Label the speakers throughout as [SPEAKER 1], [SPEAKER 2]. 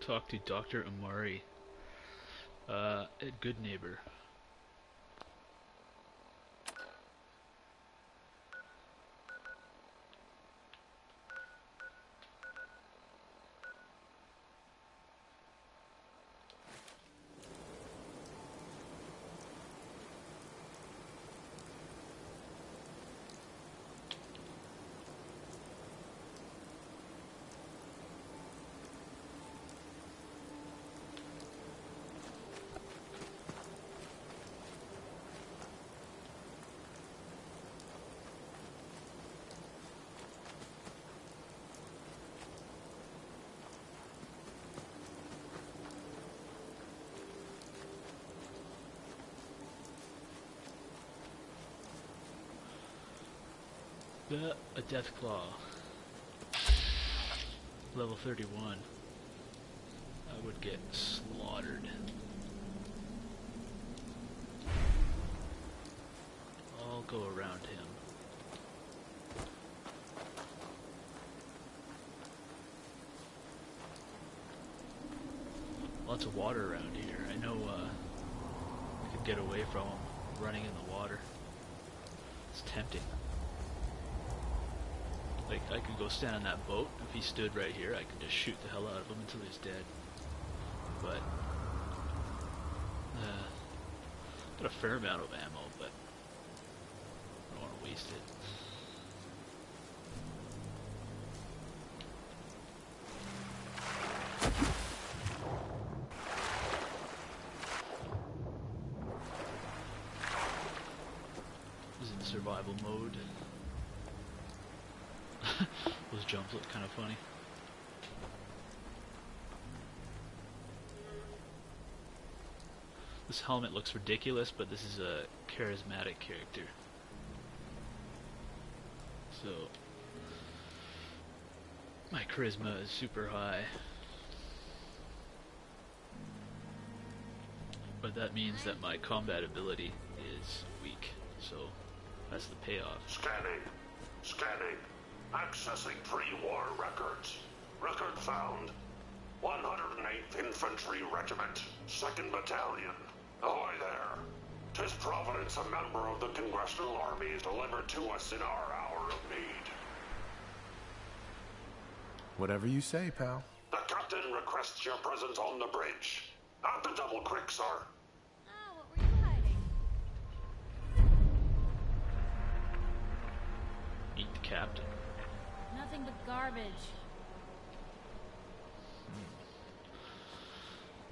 [SPEAKER 1] talk to Dr. Amari at Good Neighbor. A Death Claw. Level 31. I would get slaughtered. I'll go around him. Lots of water around here. I know I could get away from him running in the water. It's tempting. Like, I could go stand on that boat. If he stood right here, I could just shoot the hell out of him until he's dead. But, got a fair amount of ammo, but I don't want to waste it. He's in survival mode. Those jumps look kind of funny. This helmet looks ridiculous, but this is a charismatic character. So, my charisma is super high. But that means that my combat ability is weak, so that's the payoff.
[SPEAKER 2] Scanning. Scanning. Accessing pre-war records. Record found. 108th Infantry Regiment, 2nd Battalion. Ahoy there. 'Tis Providence, a member of the Congressional Army, is delivered to us in our hour of need.
[SPEAKER 3] Whatever you say, pal.
[SPEAKER 2] The captain requests your presence on the bridge. At the Double Creek, sir.
[SPEAKER 4] Oh, what were you hiding?
[SPEAKER 1] Meet the captain.
[SPEAKER 4] Nothing but garbage.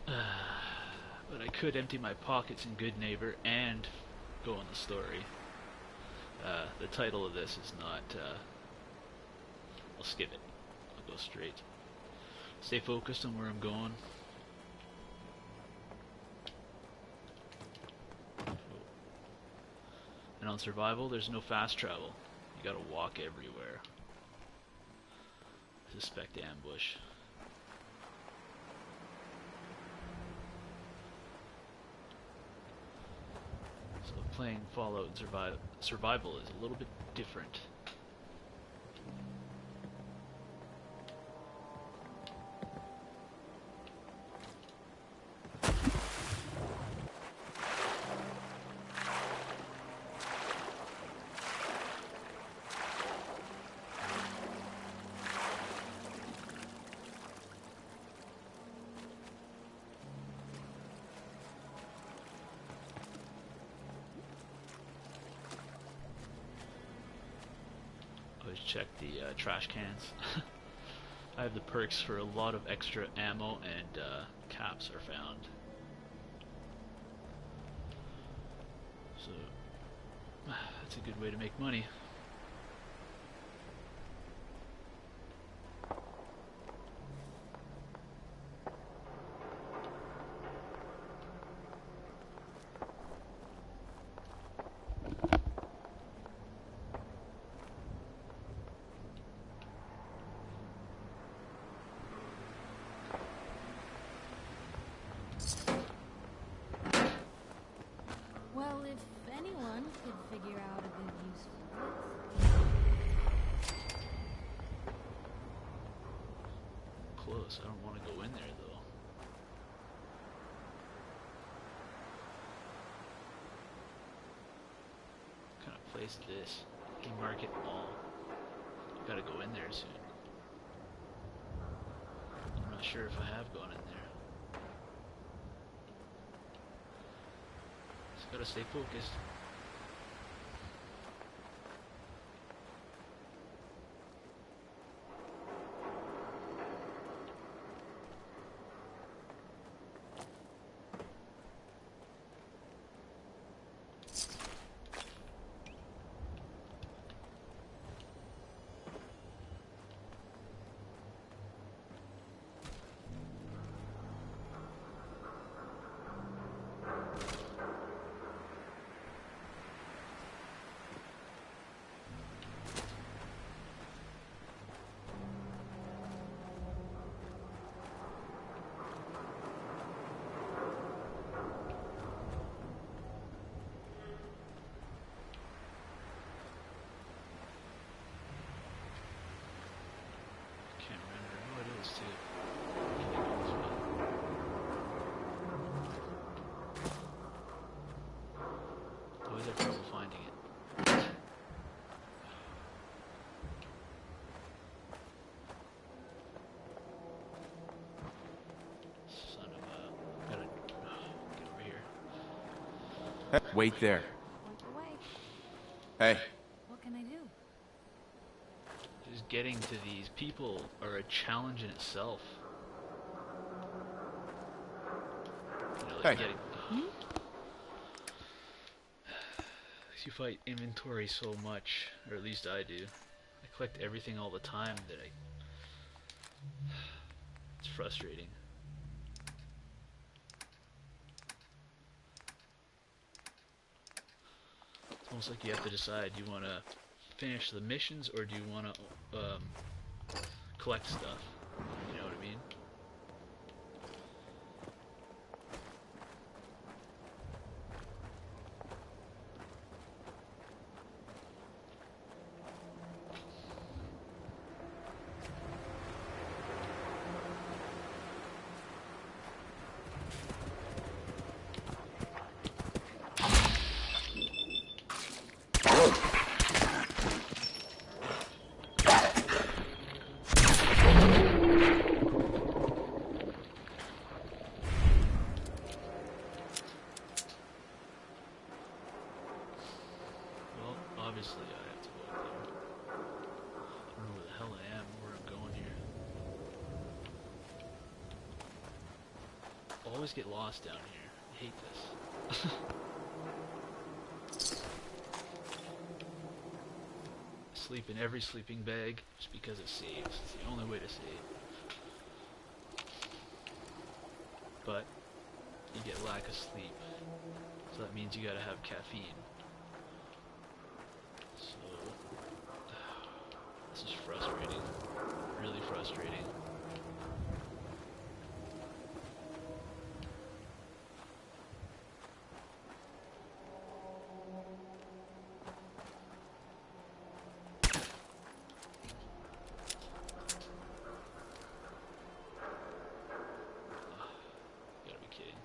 [SPEAKER 1] But I could empty my pockets in Good Neighbor and go on the story. The title of this is not... I'll skip it. I'll go straight. Stay focused on where I'm going. And on survival, there's no fast travel. You gotta walk everywhere. Suspect ambush. So playing Fallout and survival is a little bit different. Always check the trash cans. I have the perks for a lot of extra ammo, and caps are found. So that's a good way to make money.
[SPEAKER 4] Well, if anyone could figure out a good use for it.
[SPEAKER 1] Close. I don't want to go in there though. place this? Flea Market Mall. Gotta go in there soon. I'm not sure if I have gone in there. Just gotta stay focused. Can't remember. Oh, it is too. Always have trouble finding it. Son of a... Gotta get over here.
[SPEAKER 3] Wait there.
[SPEAKER 4] On your way.
[SPEAKER 3] Hey.
[SPEAKER 4] What can I do?
[SPEAKER 1] Just getting to these people are a challenge in itself. You know, like
[SPEAKER 3] Hey.
[SPEAKER 1] getting... You fight inventory so much, or at least I do. I collect everything all the time that it's frustrating. It's almost like you have to decide, do you want to finish the missions or do you want to collect stuff? You know what I mean? Well, obviously I have to go up there. I don't know where the hell I am, where I'm going here. Always get lost down here. I hate this. I sleep in every sleeping bag just because it saves. It's the only way to save. But you get lack of sleep. So that means you gotta have caffeine. So this is frustrating. Really frustrating. You gotta be kidding.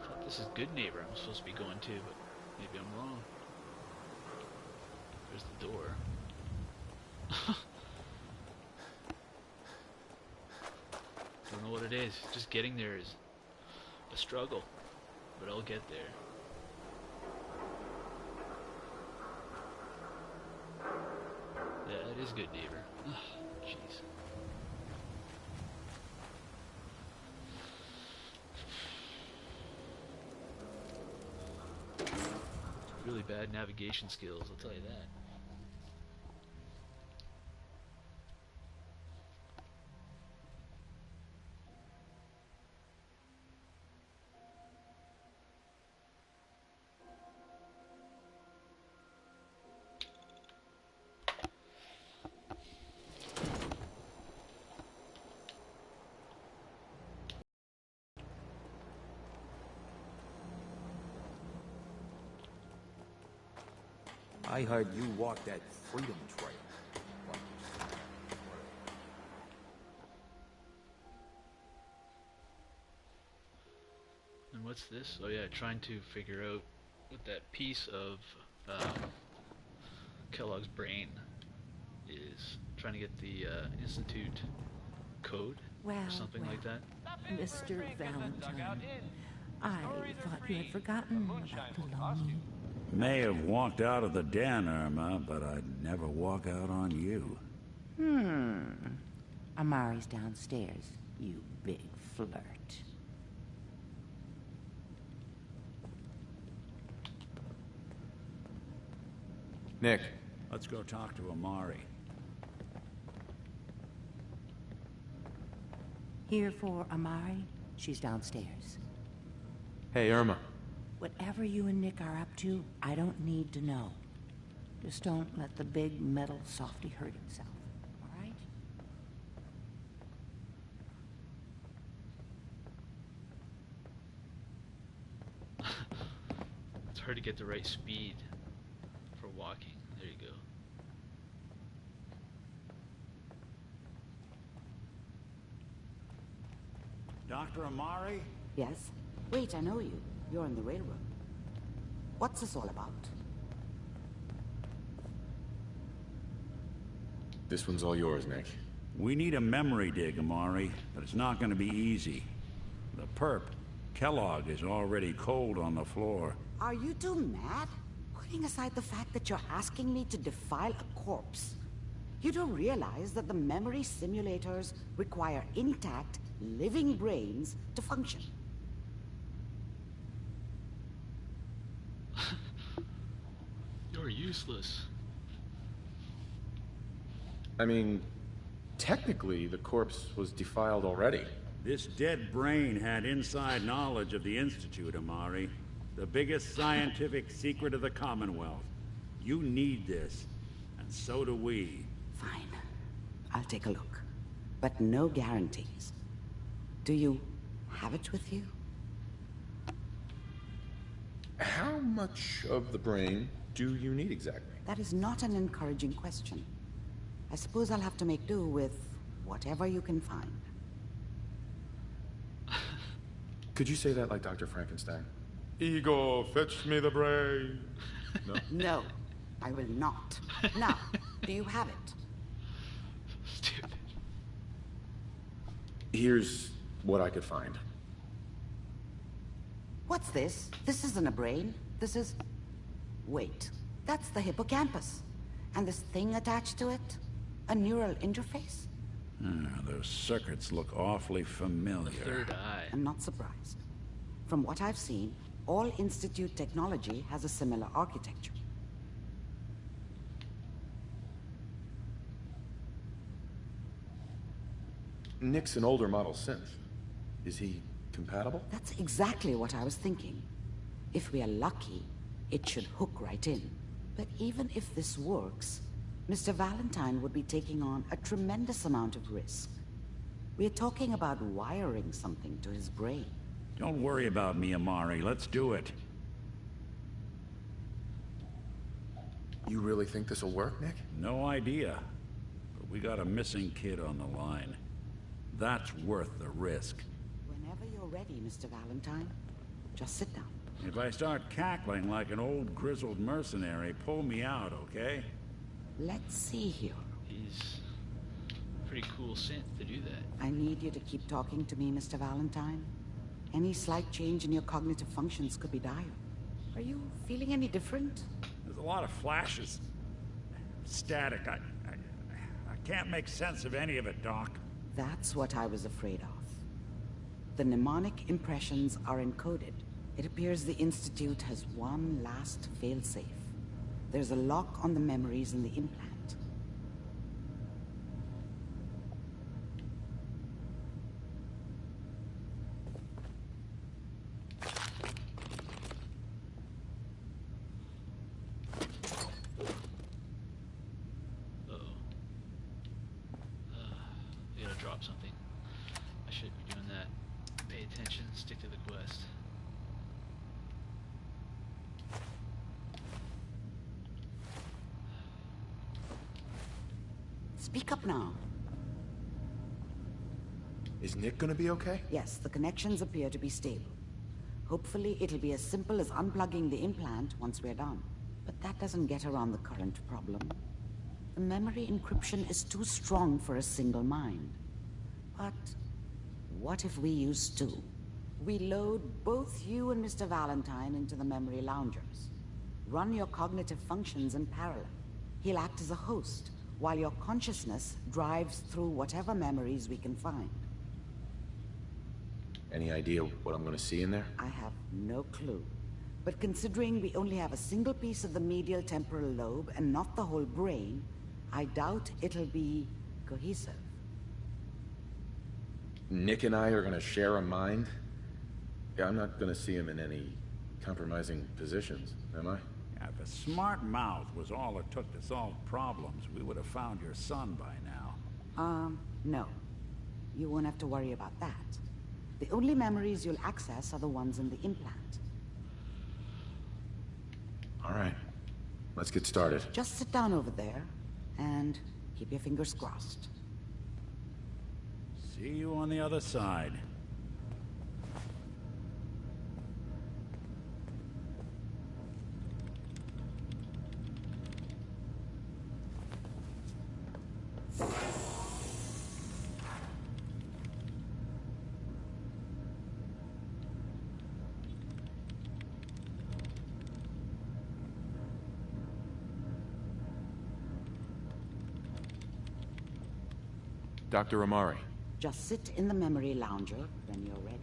[SPEAKER 1] I thought this is Good Neighbor I'm supposed to be going to, but maybe I'm wrong. There's the door. Don't know what it is. Just getting there is a struggle, but I'll get there. Yeah, it is Good Neighbor. Jeez. Really bad navigation skills, I'll tell you that.
[SPEAKER 5] I heard you walk that freedom trail.
[SPEAKER 1] what's this? Oh yeah, trying to figure out what that piece of Kellogg's brain is. Trying to get the Institute code
[SPEAKER 6] Well,
[SPEAKER 1] or something like that.
[SPEAKER 6] Mr. Valentine, I thought you had forgotten about the lonely.
[SPEAKER 7] May have walked out of the den, Irma, but I'd never walk out on you.
[SPEAKER 6] Amari's downstairs, you big flirt.
[SPEAKER 3] Nick,
[SPEAKER 7] Let's go talk to Amari.
[SPEAKER 6] Here for Amari? She's downstairs.
[SPEAKER 3] hey, Irma.
[SPEAKER 6] Whatever you and Nick are up to, I don't need to know. Just don't let the big metal softy hurt himself, all right?
[SPEAKER 1] It's hard to get the right speed for walking. There you go.
[SPEAKER 7] Dr. Amari?
[SPEAKER 8] Yes? Wait, I know you. You're on the railroad. What's this all about?
[SPEAKER 3] This one's all yours, Nick.
[SPEAKER 7] We need a memory dig, Amari, but it's not going to be easy. The perp, Kellogg, is already cold on the floor.
[SPEAKER 8] Are you two mad? Putting aside the fact that you're asking me to defile a corpse, you don't realize that the memory simulators require intact, living brains to function.
[SPEAKER 1] You're useless.
[SPEAKER 3] I mean, technically, the corpse was defiled already.
[SPEAKER 7] This dead brain had inside knowledge of the Institute, Amari. The biggest scientific secret of the Commonwealth. You need this, and so do we.
[SPEAKER 8] Fine. I'll take a look. But no guarantees. Do you have it with you?
[SPEAKER 3] How much of the brain do you need exactly?
[SPEAKER 8] That is not an encouraging question. I suppose I'll have to make do with whatever you can find.
[SPEAKER 3] Could you say that like Dr. Frankenstein?
[SPEAKER 9] Ego, fetch me the brain.
[SPEAKER 3] No?
[SPEAKER 8] No, I will not. Now, do you have it?
[SPEAKER 1] Stupid.
[SPEAKER 3] Here's what I could find.
[SPEAKER 8] What's this? This isn't a brain. This is... Wait, that's the hippocampus. And this thing attached to it? A neural interface?
[SPEAKER 7] Those circuits look awfully familiar.
[SPEAKER 1] Third eye.
[SPEAKER 8] I'm not surprised. From what I've seen, all Institute technology has a similar architecture.
[SPEAKER 3] Nick's an older model synth. Is he compatible?
[SPEAKER 8] That's exactly what I was thinking. If we are lucky, it should hook right in. But even if this works, Mr. Valentine would be taking on a tremendous amount of risk. We're talking about wiring something to his brain.
[SPEAKER 7] Don't worry about me, Amari. Let's do it.
[SPEAKER 3] You really think this'll work, Nick?
[SPEAKER 7] No idea. But we got a missing kid on the line. That's worth the risk.
[SPEAKER 8] Whenever you're ready, Mr. Valentine, just sit down.
[SPEAKER 7] If I start cackling like an old grizzled mercenary, pull me out, okay?
[SPEAKER 8] Let's see here.
[SPEAKER 1] He's a pretty cool synth to do that.
[SPEAKER 8] I need you to keep talking to me, Mr. Valentine. Any slight change in your cognitive functions could be dire. Are you feeling any different?
[SPEAKER 7] There's a lot of flashes. Static. I can't make sense of any of it, Doc.
[SPEAKER 8] That's what I was afraid of. The mnemonic impressions are encoded. It appears the Institute has one last failsafe. There's a lock on the memories in the implant.
[SPEAKER 1] Uh-oh. I gotta drop something. I shouldn't be doing that. Pay attention, stick to the quest.
[SPEAKER 8] Speak up now.
[SPEAKER 3] Is Nick gonna be okay?
[SPEAKER 8] Yes, the connections appear to be stable. Hopefully, it'll be as simple as unplugging the implant once we're done. But that doesn't get around the current problem. The memory encryption is too strong for a single mind. But what if we use two? We load both you and Mr. Valentine into the memory loungers. Run your cognitive functions in parallel. He'll act as a host, while your consciousness drives through whatever memories we can find.
[SPEAKER 3] Any idea what I'm gonna see in there?
[SPEAKER 8] I have no clue. But considering we only have a single piece of the medial temporal lobe and not the whole brain, I doubt it'll be cohesive.
[SPEAKER 3] Nick and I are gonna share a mind? Yeah, I'm not gonna see him in any compromising positions, am I?
[SPEAKER 7] Yeah, if a smart mouth was all it took to solve problems, we would have found your son by now.
[SPEAKER 8] No. You won't have to worry about that. The only memories you'll access are the ones in the implant.
[SPEAKER 3] All right. Let's get started.
[SPEAKER 8] Just sit down over there and keep your fingers crossed.
[SPEAKER 7] See you on the other side.
[SPEAKER 3] Dr. Amari.
[SPEAKER 8] Just sit in the memory lounger when you're ready.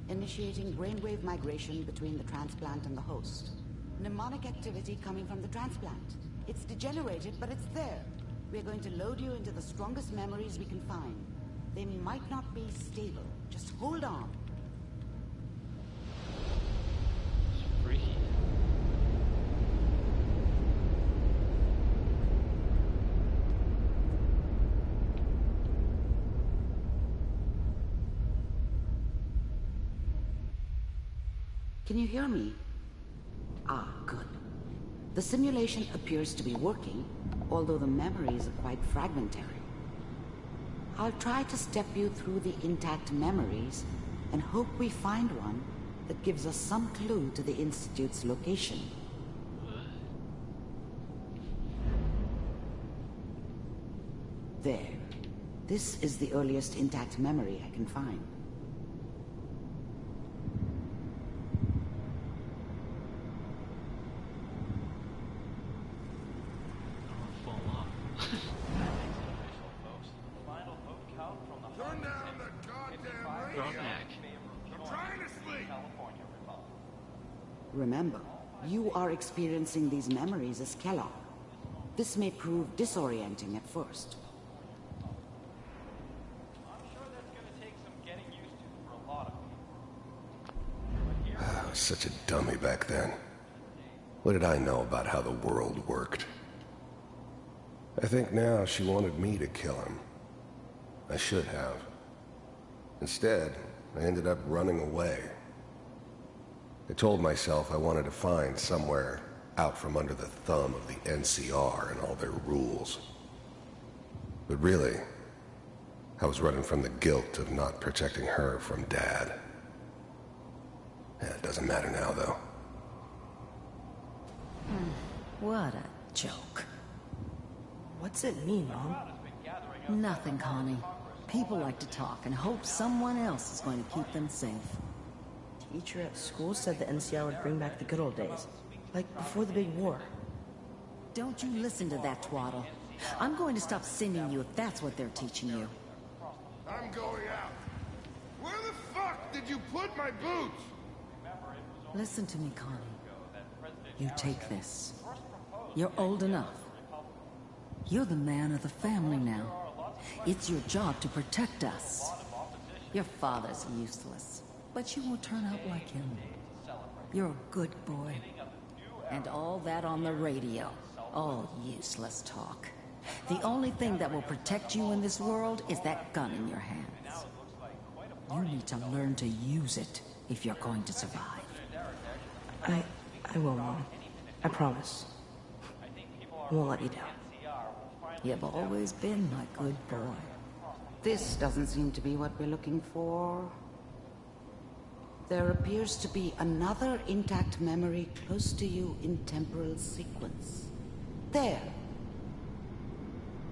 [SPEAKER 8] Initiating brainwave migration between the transplant and the host. Mnemonic activity coming from the transplant. It's degenerated, but it's there. We're going to load you into the strongest memories we can find. They might not be stable. Just hold on.
[SPEAKER 1] It's freaky.
[SPEAKER 8] Can you hear me? Ah, good. The simulation appears to be working, although the memories are quite fragmentary. I'll try to step you through the intact memories and hope we find one that gives us some clue to the Institute's location. There. This is the earliest intact memory I can find. Remember, you are experiencing these memories as Kellogg. This may prove disorienting at first.
[SPEAKER 10] I'm sure that's going to take some getting used to for a lot of people.
[SPEAKER 11] I was such a dummy back then. What did I know about how the world worked? I think now she wanted me to kill him. I should have. Instead, I ended up running away. I told myself I wanted to find somewhere out from under the thumb of the NCR and all their rules. But really, I was running from the guilt of not protecting her from Dad. It doesn't matter now, though.
[SPEAKER 12] What a joke.
[SPEAKER 13] What's it mean, Mom?
[SPEAKER 12] Nothing, Connie. People like to talk and hope someone else is going to keep them safe.
[SPEAKER 13] Teacher at school said the NCR would bring back the good old days. Like before the big war.
[SPEAKER 12] Don't you listen to that twaddle. I'm going to stop sending you if that's what they're teaching you.
[SPEAKER 9] I'm going out. Where the fuck did you put my boots?
[SPEAKER 12] Listen to me, Connie. You take this. You're old enough. You're the man of the family now. It's your job to protect us. Your father's useless, but you won't turn out like him. You're a good boy. And all that on the radio. All useless talk. The only thing that will protect you in this world is that gun in your hands. You need to learn to use it if you're going to survive.
[SPEAKER 13] I will, Mom. I promise. I won't let you down.
[SPEAKER 12] You've always been my good boy.
[SPEAKER 8] This doesn't seem to be what we're looking for. There appears to be another intact memory close to you in temporal sequence. There.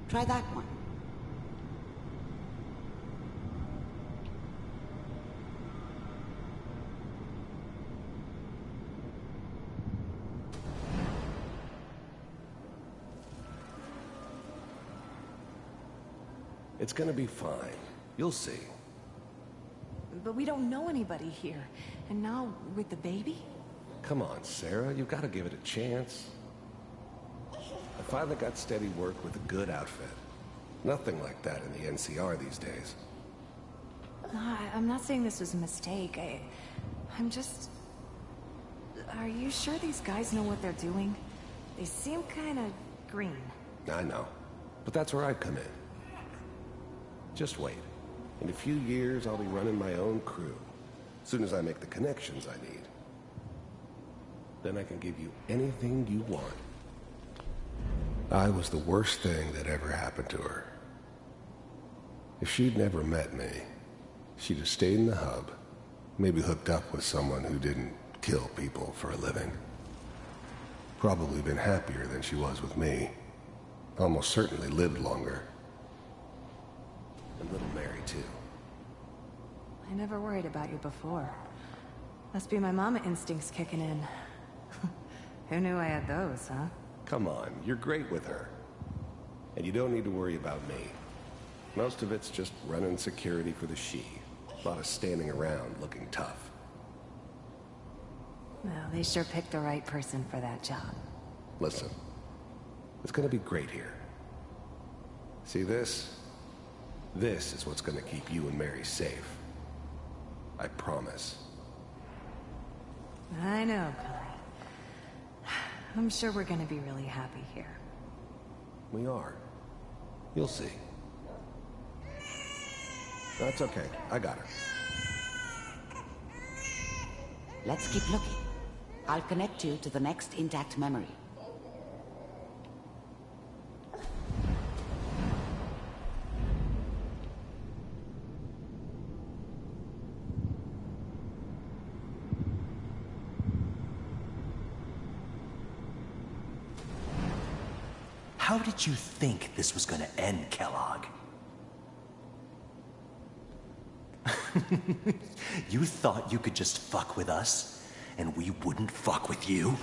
[SPEAKER 8] Try that one.
[SPEAKER 11] It's gonna be fine. You'll see.
[SPEAKER 14] But we don't know anybody here. And now, with the baby?
[SPEAKER 11] Come on, Sarah. You've got to give it a chance. I finally got steady work with a good outfit. Nothing like that in the NCR these days.
[SPEAKER 14] I'm not saying this was a mistake. I'm just... Are you sure these guys know what they're doing? They seem kind of green.
[SPEAKER 11] I know. But that's where I come in. Just wait. In a few years, I'll be running my own crew. As soon as I make the connections I need. Then I can give you anything you want. I was the worst thing that ever happened to her. If she'd never met me, she'd have stayed in the hub, maybe hooked up with someone who didn't kill people for a living. Probably been happier than she was with me. Almost certainly lived longer. And little Mary, too.
[SPEAKER 14] I never worried about you before. Must be my mama instincts kicking in. Who knew I had those, huh?
[SPEAKER 11] Come on, you're great with her. And you don't need to worry about me. Most of it's just running security for the she. A lot of standing around looking tough.
[SPEAKER 14] Well, they sure picked the right person for that job.
[SPEAKER 11] Listen, it's gonna be great here. See this? This is what's gonna keep you and Mary safe. I promise.
[SPEAKER 14] I know, Connie. I'm sure we're gonna be really happy here.
[SPEAKER 11] We are. You'll see. That's okay. I got her.
[SPEAKER 8] Let's keep looking. I'll connect you to the next intact memory.
[SPEAKER 15] How did you think this was gonna end, Kellogg? You thought you could just fuck with us, and we wouldn't fuck with you?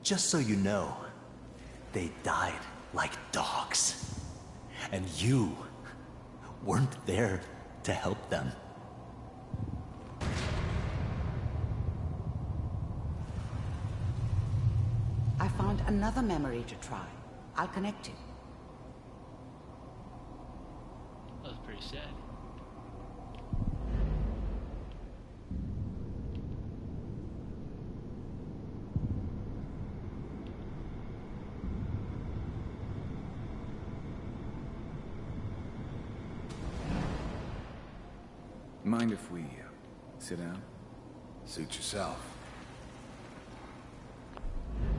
[SPEAKER 15] Just so you know, they died like dogs. And you weren't there to help them.
[SPEAKER 8] I found another memory to try. I'll connect you.
[SPEAKER 1] That was pretty sad.
[SPEAKER 3] Mind if we sit down?
[SPEAKER 11] Suit yourself.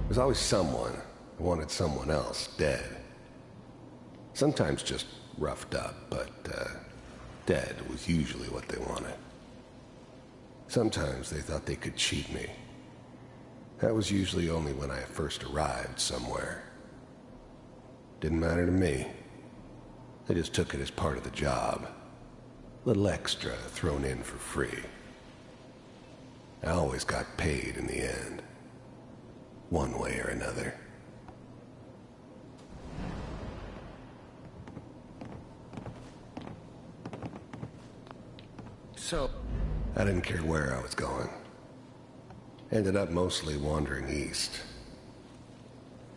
[SPEAKER 11] There's always someone who wanted someone else dead. Sometimes just roughed up, but dead was usually what they wanted. Sometimes they thought they could cheat me. That was usually only when I first arrived somewhere. Didn't matter to me. They just took it as part of the job. Little extra thrown in for free. I always got paid in the end. One way or another.
[SPEAKER 3] So,
[SPEAKER 11] I didn't care where I was going. Ended up mostly wandering east.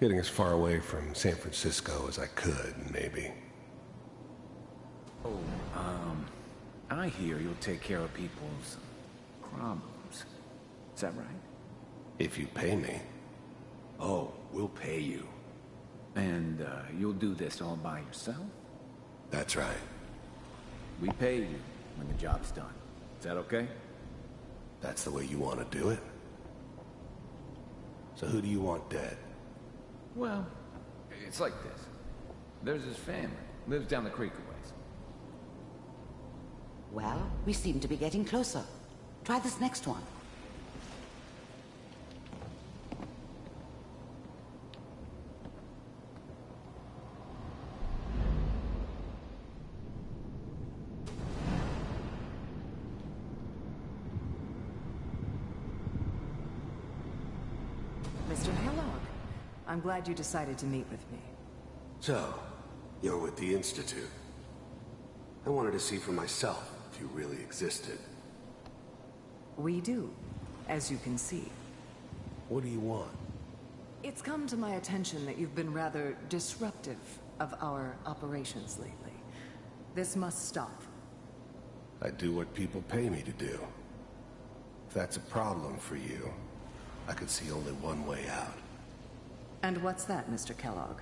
[SPEAKER 11] Getting as far away from San Francisco as I could, maybe.
[SPEAKER 3] Oh, I hear you'll take care of people's problems. Is that right?
[SPEAKER 11] If you pay me.
[SPEAKER 3] Oh, we'll pay you. And, you'll do this all by yourself?
[SPEAKER 11] That's right.
[SPEAKER 3] We pay you when the job's done. Is that okay?
[SPEAKER 11] That's the way you want to do it? So who do you want dead?
[SPEAKER 3] Well, it's like this. There's his family. Lives down the creek a ways.
[SPEAKER 8] Well, we seem to be getting closer. Try this next one.
[SPEAKER 12] Mr. Kellogg, I'm glad you decided to meet with me.
[SPEAKER 11] So, you're with the Institute. I wanted to see for myself if you really existed.
[SPEAKER 12] We do, as you can see.
[SPEAKER 11] What do you want?
[SPEAKER 12] It's come to my attention that you've been rather disruptive of our operations lately. This must stop.
[SPEAKER 11] I do what people pay me to do. If that's a problem for you, I could see only one way out.
[SPEAKER 12] And what's that, Mr. Kellogg?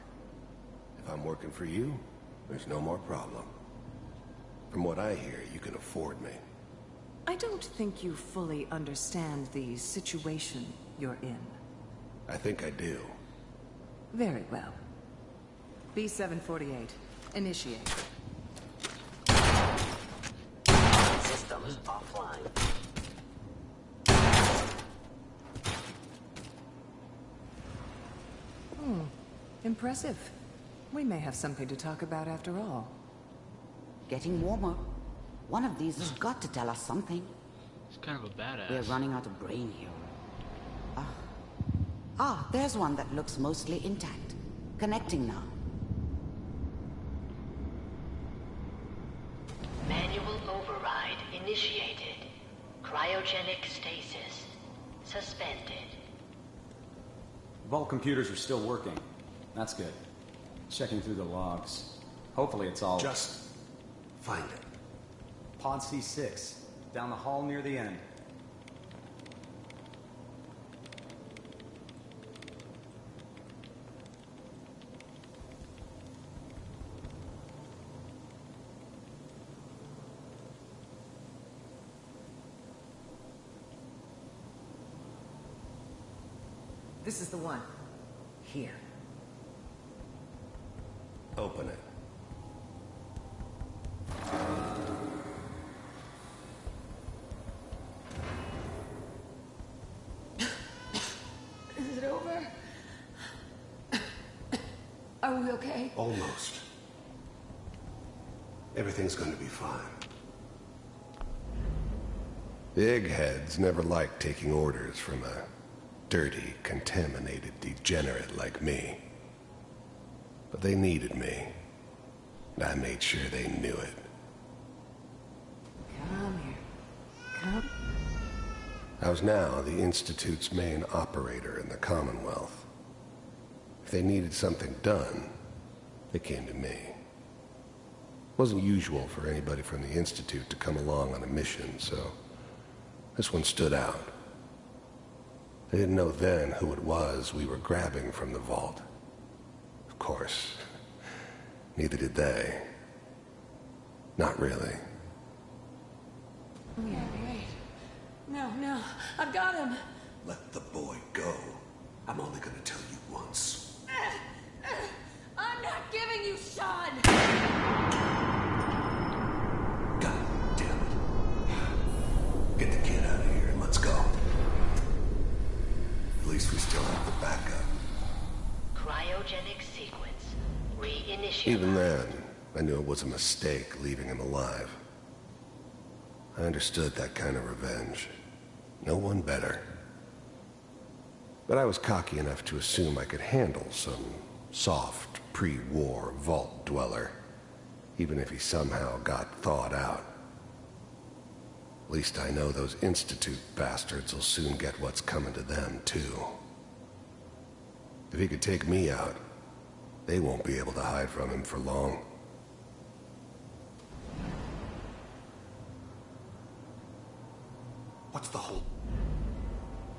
[SPEAKER 11] If I'm working for you, there's no more problem. From what I hear, you can afford me.
[SPEAKER 12] I don't think you fully understand the situation you're in.
[SPEAKER 11] I think I do.
[SPEAKER 12] Very well. B-748, initiate.
[SPEAKER 15] Systems offline.
[SPEAKER 12] Impressive. We may have something to talk about after all.
[SPEAKER 8] Getting warmer. One of these has got to tell us something.
[SPEAKER 1] He's kind of a badass.
[SPEAKER 8] We're running out of brain here. There's one that looks mostly intact. Connecting now.
[SPEAKER 16] Manual override initiated. Cryogenic stasis suspended.
[SPEAKER 17] Vault computers are still working. That's good. Checking through the logs. Hopefully it's all...
[SPEAKER 11] Just find it.
[SPEAKER 17] Pod C6. Down the hall near the end.
[SPEAKER 12] This is the one. Here.
[SPEAKER 11] Open it.
[SPEAKER 12] Is it over? Are we okay?
[SPEAKER 11] Almost. Everything's going to be fine. The eggheads never liked taking orders from a dirty, contaminated degenerate like me. But they needed me, and I made sure they knew it.
[SPEAKER 12] Come here. Come.
[SPEAKER 11] I was now the Institute's main operator in the Commonwealth. If they needed something done, they came to me. It wasn't usual for anybody from the Institute to come along on a mission, so this one stood out. They didn't know then who it was we were grabbing from the vault. Of course, neither did they. Not really.
[SPEAKER 12] Wait. No, I've got him.
[SPEAKER 11] Let the boy go. I'm only gonna tell you once.
[SPEAKER 12] I'm not giving you Sean!
[SPEAKER 11] God damn it. Get the kid out of here and let's go. At least we still have the backup.
[SPEAKER 16] Cryogenic sequence reinitialized.
[SPEAKER 11] Even then, I knew it was a mistake leaving him alive. I understood that kind of revenge. No one better. But I was cocky enough to assume I could handle some soft, pre-war vault dweller, even if he somehow got thawed out. At least I know those Institute bastards will soon get what's coming to them, too. If he could take me out, they won't be able to hide from him for long.
[SPEAKER 2] What's the whole...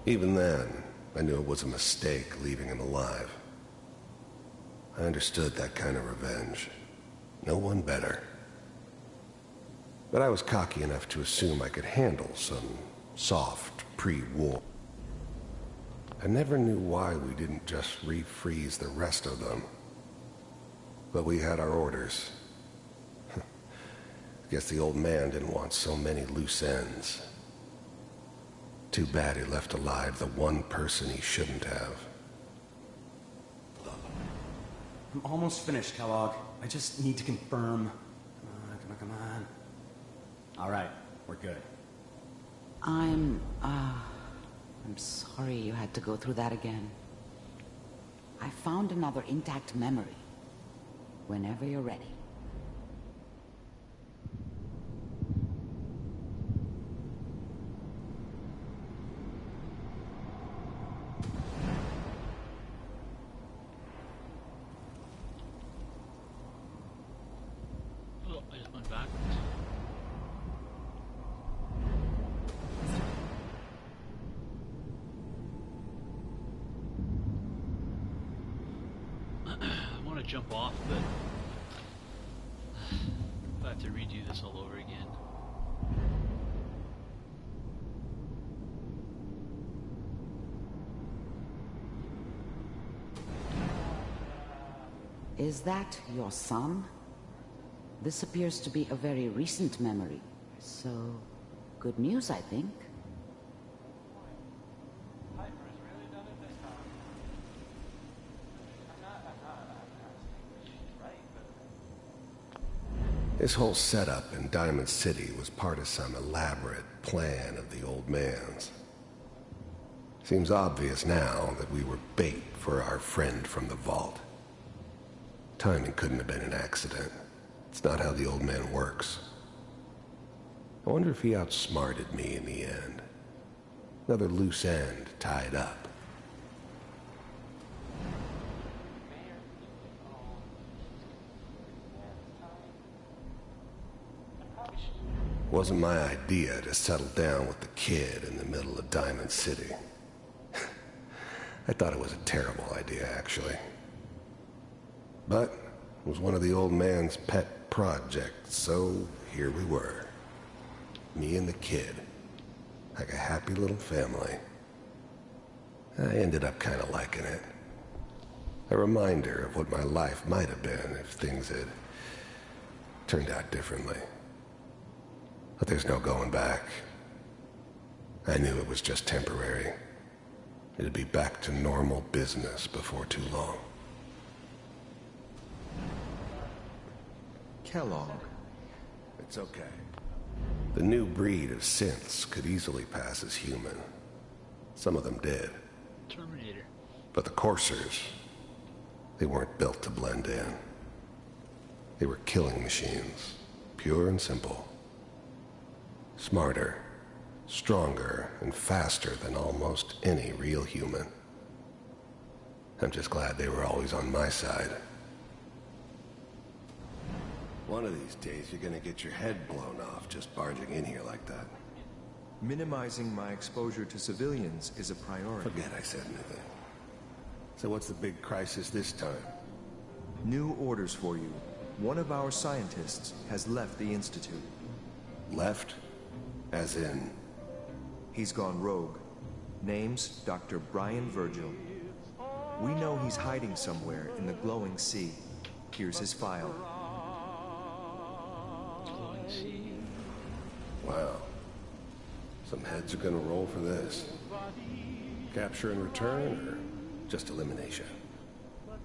[SPEAKER 11] Even then, I knew it was a mistake leaving him alive. I understood that kind of revenge. No one better. But I was cocky enough to assume I could handle some soft pre-war. I never knew why we didn't just refreeze the rest of them. But we had our orders. Guess the old man didn't want so many loose ends. Too bad he left alive the one person he shouldn't have.
[SPEAKER 17] I'm almost finished, Kellogg. I just need to confirm. Come on. All right, we're good.
[SPEAKER 8] I'm sorry you had to go through that again. I found another intact memory. Whenever you're ready.
[SPEAKER 1] Oh, I just went backwards. I want to jump off, but I have to redo this all over again.
[SPEAKER 8] Is that your son? This appears to be a very recent memory. So, good news, I think.
[SPEAKER 11] This whole setup in Diamond City was part of some elaborate plan of the old man's. Seems obvious now that we were bait for our friend from the vault. Timing couldn't have been an accident. It's not how the old man works. I wonder if he outsmarted me in the end. Another loose end tied up. It wasn't my idea to settle down with the kid in the middle of Diamond City. I thought it was a terrible idea, actually. But it was one of the old man's pet projects, so here we were. Me and the kid. Like a happy little family. I ended up kind of liking it. A reminder of what my life might have been if things had turned out differently. But there's no going back. I knew it was just temporary. It'd be back to normal business before too long.
[SPEAKER 5] Kellogg.
[SPEAKER 11] It's okay. The new breed of synths could easily pass as human. Some of them did.
[SPEAKER 1] Terminator.
[SPEAKER 11] But the coursers, they weren't built to blend in. They were killing machines, pure and simple. Smarter, stronger, and faster than almost any real human. I'm just glad they were always on my side. One of these days, you're gonna get your head blown off just barging in here like that.
[SPEAKER 5] Minimizing my exposure to civilians is a priority.
[SPEAKER 11] Forget I said anything. So what's the big crisis this time?
[SPEAKER 5] New orders for you. One of our scientists has left the Institute.
[SPEAKER 11] Left? As in?
[SPEAKER 5] He's gone rogue. Name's Dr. Brian Virgil. We know he's hiding somewhere in the glowing sea. Here's his file.
[SPEAKER 1] Glowing sea.
[SPEAKER 11] Wow. Some heads are gonna roll for this. Capture and return, or just elimination?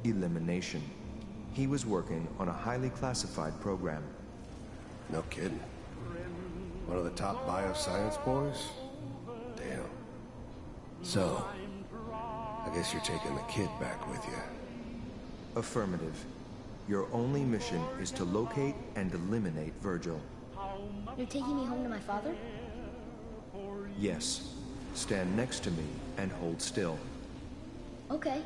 [SPEAKER 5] Elimination. He was working on a highly classified program.
[SPEAKER 11] No kidding. One of the top bioscience boys? Damn. So, I guess you're taking the kid back with you.
[SPEAKER 5] Affirmative. Your only mission is to locate and eliminate Virgil.
[SPEAKER 18] You're taking me home to my father?
[SPEAKER 5] Yes. Stand next to me and hold still.
[SPEAKER 18] Okay.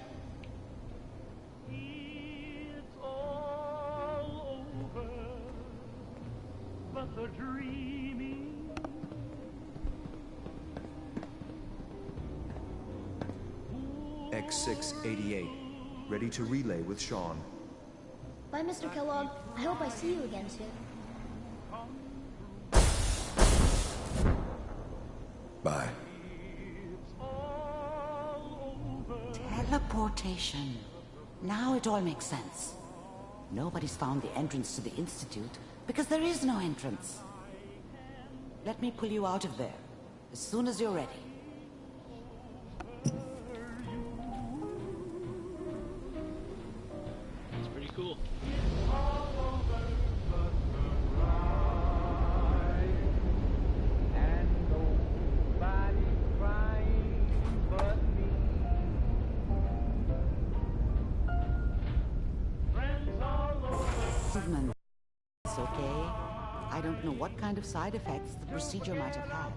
[SPEAKER 5] X688. Ready to relay with Sean.
[SPEAKER 18] Bye, Mr. Kellogg. I hope I see you again soon.
[SPEAKER 11] Bye.
[SPEAKER 8] Teleportation. Now it all makes sense. Nobody's found the entrance to the Institute because there is no entrance. Let me pull you out of there as soon as you're ready.
[SPEAKER 1] It's pretty cool.
[SPEAKER 8] Movement. It's okay. I don't know what kind of side effects the procedure might have had.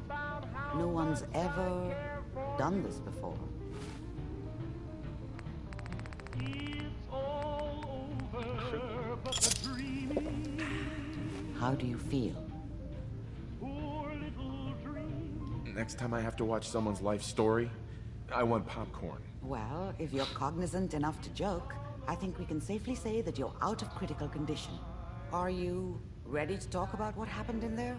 [SPEAKER 8] No one's ever done this before. How do you feel?
[SPEAKER 3] Next time I have to watch someone's life story, I want popcorn.
[SPEAKER 8] Well, if you're cognizant enough to joke, I think we can safely say that you're out of critical condition. Are you ready to talk about what happened in there?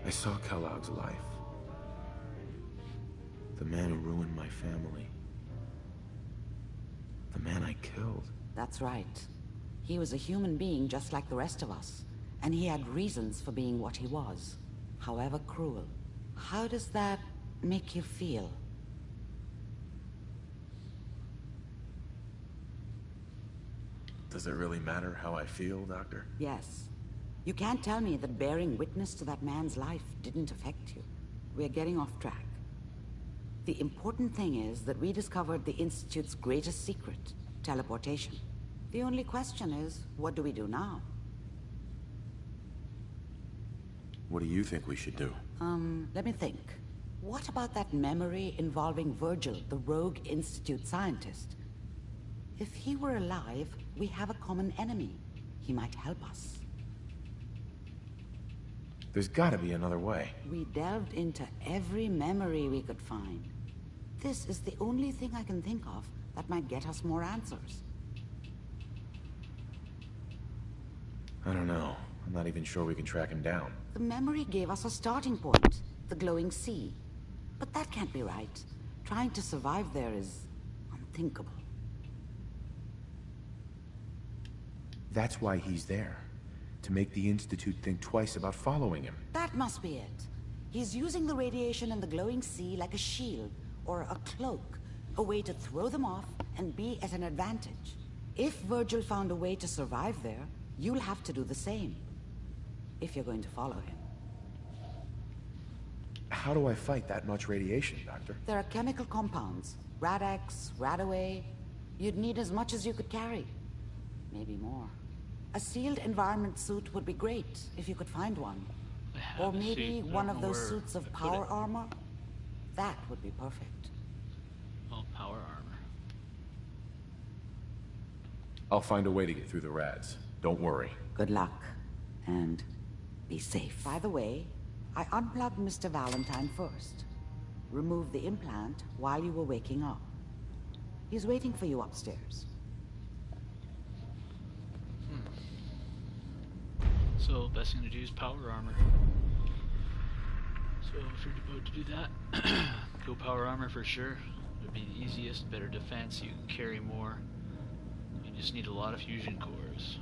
[SPEAKER 3] I saw Kellogg's life. The man who ruined my family. The man I killed.
[SPEAKER 8] That's right. He was a human being just like the rest of us, and he had reasons for being what he was, however cruel. How does that make you feel?
[SPEAKER 3] Does it really matter how I feel, Doctor?
[SPEAKER 8] Yes. You can't tell me that bearing witness to that man's life didn't affect you. We're getting off track. The important thing is that we discovered the Institute's greatest secret, teleportation. The only question is, what do we do now?
[SPEAKER 3] What do you think we should do?
[SPEAKER 8] Let me think. What about that memory involving Virgil, the rogue Institute scientist? If he were alive, we have a common enemy. He might help us.
[SPEAKER 3] There's gotta be another way.
[SPEAKER 8] We delved into every memory we could find. This is the only thing I can think of that might get us more answers.
[SPEAKER 3] I don't know. I'm not even sure we can track him down.
[SPEAKER 8] The memory gave us a starting point, the glowing sea. But that can't be right. Trying to survive there is unthinkable.
[SPEAKER 3] That's why he's there. To make the Institute think twice about following him.
[SPEAKER 8] That must be it. He's using the radiation in the glowing sea like a shield, or a cloak. A way to throw them off and be at an advantage. If Virgil found a way to survive there, you'll have to do the same. If you're going to follow him.
[SPEAKER 3] How do I fight that much radiation, Doctor?
[SPEAKER 8] There are chemical compounds. Rad-X, Radaway. You'd need as much as you could carry. Maybe more. A sealed environment suit would be great, if you could find one. Or maybe one of those suits of power armor. That would be perfect.
[SPEAKER 1] Oh, power armor.
[SPEAKER 3] I'll find a way to get through the rads. Don't worry.
[SPEAKER 8] Good luck. And be safe. By the way, I unplugged Mr. Valentine first. Removed the implant while you were waking up. He's waiting for you upstairs.
[SPEAKER 1] So, best thing to do is power armor. So, if you're about to do that, go power armor for sure. It would be the easiest, better defense, you can carry more. You just need a lot of fusion cores.